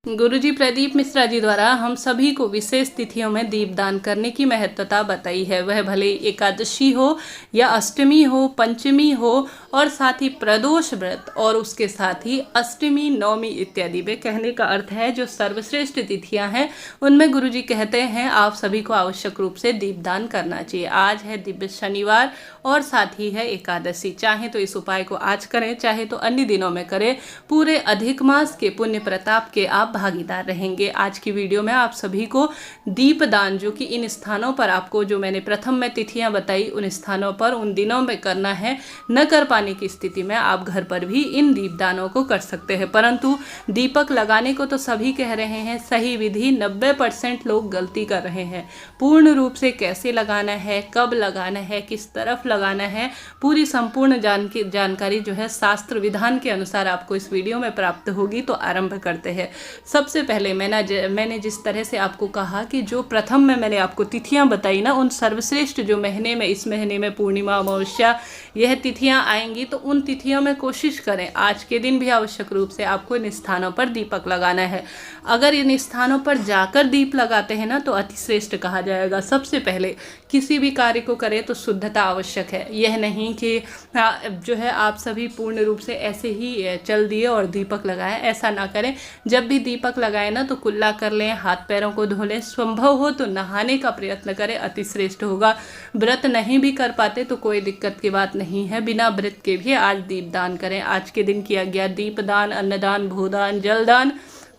गुरुजी प्रदीप मिश्रा जी द्वारा हम सभी को विशेष तिथियों में दीपदान करने की महत्वता बताई है। वह भले एकादशी हो या अष्टमी हो, पंचमी हो और साथ ही प्रदोष व्रत और उसके साथ ही अष्टमी, नवमी इत्यादि। वे कहने का अर्थ है जो सर्वश्रेष्ठ तिथियां हैं उनमें गुरुजी कहते हैं आप सभी को आवश्यक रूप से दीपदान करना चाहिए। आज है दिव्य शनिवार और साथ ही है एकादशी। चाहे तो इस उपाय को आज करें, चाहे तो अन्य दिनों में करें। पूरे अधिक मास के पुण्य प्रताप के आप भागीदार रहेंगे। आज की वीडियो में आप सभी को दीपदान, जो कि इन स्थानों पर आपको जो मैंने प्रथम में तिथियां बताई उन स्थानों पर उन दिनों में करना है। न कर पाने की स्थिति में आप घर पर भी इन दीपदानों को कर सकते हैं, परंतु दीपक लगाने को तो सभी कह रहे हैं, सही विधि 90% लोग गलती कर रहे हैं। पूर्ण रूप से कैसे लगाना है, कब लगाना है, किस तरफ लगाना है, पूरी संपूर्ण जानकारी जो है शास्त्र विधान के अनुसार आपको इस वीडियो में प्राप्त होगी। तो आरंभ करते हैं। सबसे पहले मैंने जिस तरह से आपको कहा कि जो प्रथम में मैंने आपको तिथियां बताई ना, उन सर्वश्रेष्ठ जो महीने में, इस महीने में पूर्णिमा, अमावस्या, यह तिथियां आएंगी, तो उन तिथियों में कोशिश करें आज के दिन भी आवश्यक रूप से आपको इन स्थानों पर दीपक लगाना है। अगर इन स्थानों पर जाकर दीप लगाते हैं ना तो अतिश्रेष्ठ कहा जाएगा। सबसे पहले किसी भी कार्य को करें तो शुद्धता आवश्यक है। यह नहीं कि जो है आप सभी पूर्ण रूप से ऐसे ही चल दिए और दीपक लगाएं, ऐसा ना करें। जब भी दीपक लगाएं ना तो कुल्ला कर लें, हाथ पैरों को धो लें, संभव हो तो नहाने का प्रयत्न करें, अतिश्रेष्ठ होगा। व्रत नहीं भी कर पाते तो कोई दिक्कत की बात नहीं है, बिना व्रत के भी आज दीपदान करें। आज के दिन किया गया दीपदान अन्नदान, भूदान, जलदान,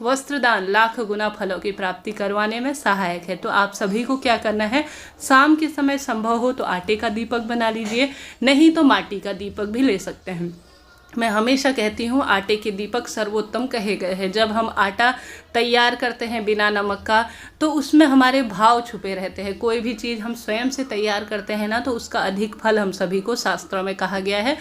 वस्त्रदान लाख गुना फलों की प्राप्ति करवाने में सहायक है। तो आप सभी को क्या करना है, शाम के समय संभव हो तो आटे का दीपक बना लीजिए, नहीं तो माटी का दीपक भी ले सकते हैं। मैं हमेशा कहती हूँ आटे के दीपक सर्वोत्तम कहे गए हैं। जब हम आटा तैयार करते हैं बिना नमक का तो उसमें हमारे भाव छुपे रहते हैं। कोई भी चीज़ हम स्वयं से तैयार करते हैं ना तो उसका अधिक फल हम सभी को शास्त्रों में कहा गया है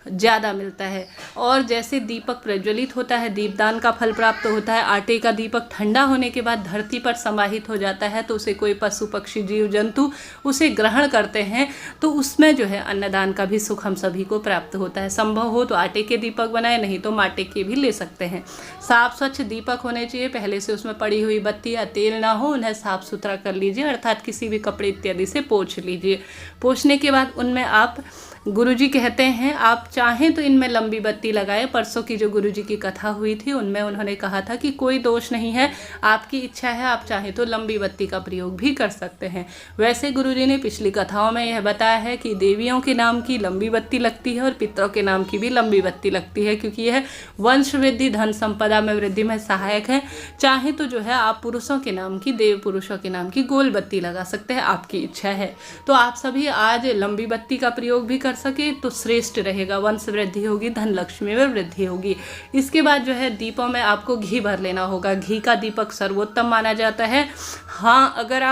ज़्यादा मिलता है। और जैसे दीपक प्रज्वलित होता है, दीपदान का फल प्राप्त होता है। आटे का दीपक ठंडा होने के बाद धरती पर समाहित हो जाता है तो उसे कोई पशु पक्षी जीव जंतु उसे ग्रहण करते हैं, तो उसमें जो है अन्नदान का भी सुख हम सभी को प्राप्त होता है। संभव हो तो आटे के दीपक बनाए, नहीं तो माटे के भी ले सकते हैं। साफ स्वच्छ दीपक होने चाहिए, पहले से उसमें पड़ी हुई बत्ती या तेल ना हो, उन्हें साफ सुथरा कर लीजिए, अर्थात किसी भी कपड़े इत्यादि से पोंछ लीजिए। पोंछने के बाद उनमें आप, गुरुजी कहते हैं आप चाहें तो इनमें लंबी बत्ती लगाएं। परसों की जो गुरुजी की कथा हुई थी उनमें उन्होंने कहा था कि कोई दोष नहीं है, आपकी इच्छा है, आप चाहें तो लंबी बत्ती का प्रयोग भी कर सकते हैं। वैसे गुरुजी ने पिछली कथाओं में यह बताया है कि देवियों के नाम की लंबी बत्ती लगती है और पितरों के नाम की भी लंबी बत्ती लगती है, क्योंकि यह वंश वृद्धि, धन संपदा में वृद्धि में सहायक है। चाहे तो जो है आप पुरुषों के नाम की, देव पुरुषों के नाम की गोल बत्ती लगा सकते हैं, आपकी इच्छा है। तो आप सभी आज लंबी बत्ती का प्रयोग भी कर सके तो श्रेष्ठ रहेगा, वंश वृद्धि होगी, धन लक्ष्मी में वृद्धि होगी। इसके बाद जो है दीपों में आपको घी भर लेना होगा। घी का दीपक सर्वोत्तम माना जाता है। हाँ, अगर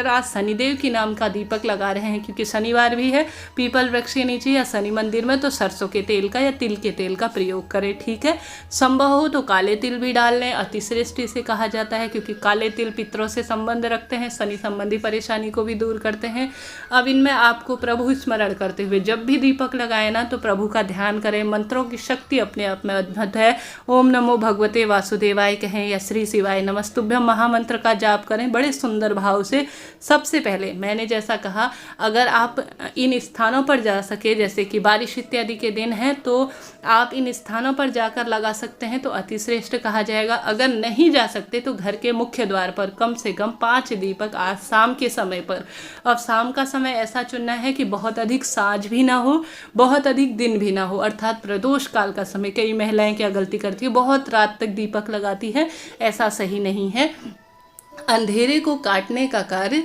आप शनिदेव के नाम का दीपक लगा रहे हैं, क्योंकि शनिवार भी है, पीपल वृक्ष के नीचे या शनि मंदिर में, तो सरसों के तेल का या तिल के तेल का प्रयोग करें, ठीक है। संभव हो तो काले तिल भी डाल लें, अतिश्रेष्ठ इसे कहा जाता है, क्योंकि काले तिल पितरों से संबंध रखते हैं, शनि संबंधी परेशानी को भी दूर करते हैं। अब इनमें आपको प्रभु स्मरण करते हुए जब भी दीपक लगाए ना तो प्रभु का ध्यान करें। मंत्रों की शक्ति अपने आप में अद्भुत है। ओम नमो भगवते वासुदेवाय कहें या श्री शिवाय नमस्तुभ्यम महामंत्र का जाप करें बड़े सुंदर भाव से। सबसे पहले मैंने जैसा कहा, अगर आप इन स्थानों पर जा सके, जैसे कि बारिश इत्यादि के दिन हैं, तो आप इन स्थानों पर जाकर लगा सकते हैं तो अतिश्रेष्ठ कहा जाएगा। अगर नहीं जा सकते तो घर के मुख्य द्वार पर कम से कम 5 दीपक आज शाम के समय पर। अब शाम का समय ऐसा चुनना है कि बहुत अधिक साँझ भी ना हो, बहुत अधिक दिन भी ना हो, अर्थात प्रदोष काल का समय। कई महिलाएं क्या गलती करती है, बहुत रात तक दीपक लगाती है, ऐसा सही नहीं है। अंधेरे को काटने का कार्य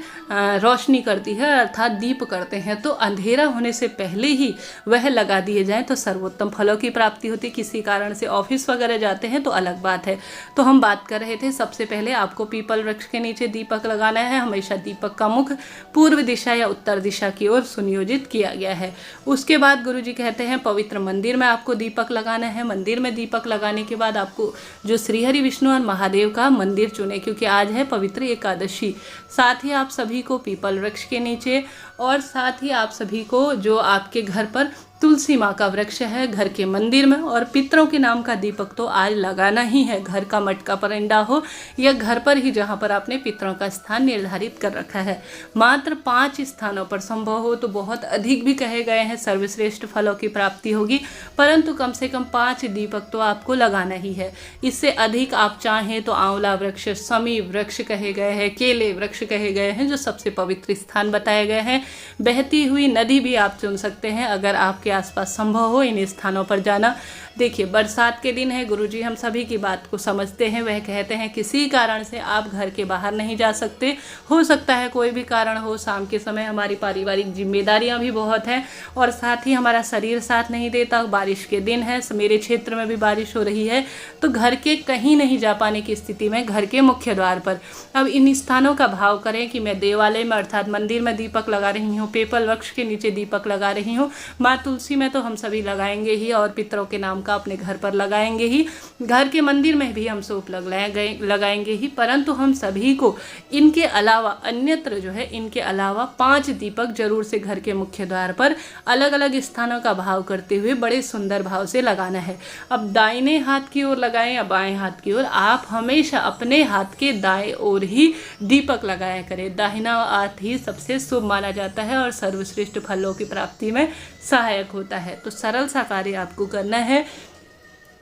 रोशनी करती है, अर्थात दीप करते हैं, तो अंधेरा होने से पहले ही वह लगा दिए जाएं तो सर्वोत्तम फलों की प्राप्ति होती है। किसी कारण से ऑफिस वगैरह जाते हैं तो अलग बात है। तो हम बात कर रहे थे, सबसे पहले आपको पीपल वृक्ष के नीचे दीपक लगाना है। हमेशा दीपक का मुख पूर्व दिशा या उत्तर दिशा की ओर सुनियोजित किया गया है। उसके बाद गुरुजी कहते हैं पवित्र मंदिर में आपको दीपक लगाना है। मंदिर में दीपक लगाने के बाद आपको जो श्रीहरि विष्णु और महादेव का मंदिर चुने, क्योंकि आज है पवित्र एकादशी। साथ ही आप सभी को पीपल वृक्ष के नीचे और साथ ही आप सभी को जो आपके घर पर तुलसी माँ का वृक्ष है घर के मंदिर में, और पितरों के नाम का दीपक तो आज लगाना ही है, घर का मटका परिंदा हो या घर पर ही जहाँ पर आपने पितरों का स्थान निर्धारित कर रखा है। मात्र 5 स्थानों पर संभव हो तो बहुत अधिक भी कहे गए हैं, सर्वश्रेष्ठ फलों की प्राप्ति होगी, परंतु कम से कम 5 दीपक तो आपको लगाना ही है। इससे अधिक आप चाहें तो आंवला वृक्ष, समी वृक्ष कहे गए हैं, केले वृक्ष कहे गए हैं जो सबसे पवित्र स्थान बताए गए हैं। बहती हुई नदी भी आप चुन सकते हैं अगर आपके आसपास संभव हो इन स्थानों पर जाना। देखिए, बरसात के दिन है, गुरुजी हम सभी की बात को समझते हैं। वह कहते हैं किसी कारण से आप घर के बाहर नहीं जा सकते, हो सकता है कोई भी कारण हो, शाम के समय हमारी पारिवारिक जिम्मेदारियां भी बहुत हैं और साथ ही हमारा शरीर साथ नहीं देता, बारिश के दिन है, मेरे क्षेत्र में भी बारिश हो रही है, तो घर के कहीं नहीं जा पाने की स्थिति में घर के मुख्य द्वार पर अब इन स्थानों का भाव करें कि मैं देवालय में अर्थात मंदिर में दीपक लगा रही हूँ, पीपल वृक्ष के नीचे दीपक लगा रही हूँ, माँ तुलसी में तो हम सभी लगाएंगे ही और पितरों के नाम का अपने घर पर लगाएंगे ही, घर के मंदिर में भी हम सूप लगाएंगे ही, परंतु हम सभी को इनके अलावा अन्यत्र जो है इनके अलावा 5 दीपक जरूर से घर के मुख्य द्वार पर अलग अलग स्थानों का भाव करते हुए बड़े सुंदर भाव से लगाना है। अब दाहिने हाथ की ओर लगाएं या बाएं हाथ की ओर, आप हमेशा अपने हाथ के दाएं ओर ही दीपक लगाया करें। दाहिना हाथ ही सबसे शुभ माना जाता है और सर्वश्रेष्ठ फलों की प्राप्ति में सहायक होता है। तो सरल सा कार्य आपको करना है।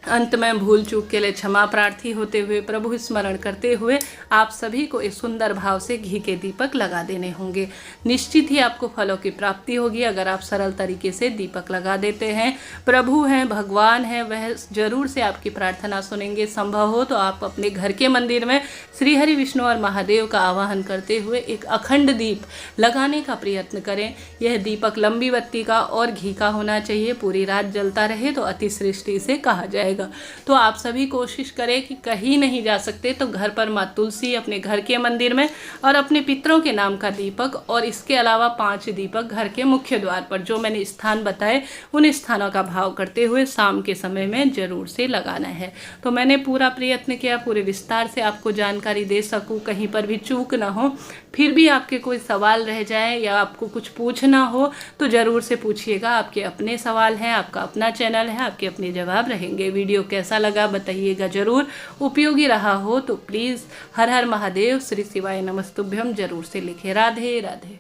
अंत में भूल चूक के लिए क्षमा प्रार्थी होते हुए प्रभु स्मरण करते हुए आप सभी को इस सुंदर भाव से घी के दीपक लगा देने होंगे। निश्चित ही आपको फलों की प्राप्ति होगी अगर आप सरल तरीके से दीपक लगा देते हैं। प्रभु हैं, भगवान हैं, वह जरूर से आपकी प्रार्थना सुनेंगे। संभव हो तो आप अपने घर के मंदिर में श्री हरि विष्णु और महादेव का आवाहन करते हुए एक अखंड दीप लगाने का प्रयत्न करें। यह दीपक लंबी बत्ती का और घी का होना चाहिए, पूरी रात जलता रहे तो अति श्रेष्ठ इसे कहा जाएगा। तो आप सभी कोशिश करें कि कहीं नहीं जा सकते तो घर पर माँ तुलसी, अपने घर के मंदिर में और अपने पितरों के नाम का दीपक और इसके अलावा 5 दीपक घर के मुख्य द्वार पर जो मैंने स्थान बताए उन स्थानों का भाव करते हुए शाम के समय में जरूर से लगाना है। तो मैंने पूरा प्रयत्न किया पूरे विस्तार से आपको जानकारी दे सकूं, कहीं पर भी चूक ना हो। फिर भी आपके कोई सवाल रह जाए या आपको कुछ पूछना हो तो ज़रूर से पूछिएगा। आपके अपने सवाल हैं, आपका अपना चैनल है, आपके अपने जवाब रहेंगे। वीडियो कैसा लगा बताइएगा ज़रूर। उपयोगी रहा हो तो प्लीज़ हर हर महादेव, श्री शिवाय नमस्तुभ्यम जरूर से लिखे। राधे राधे।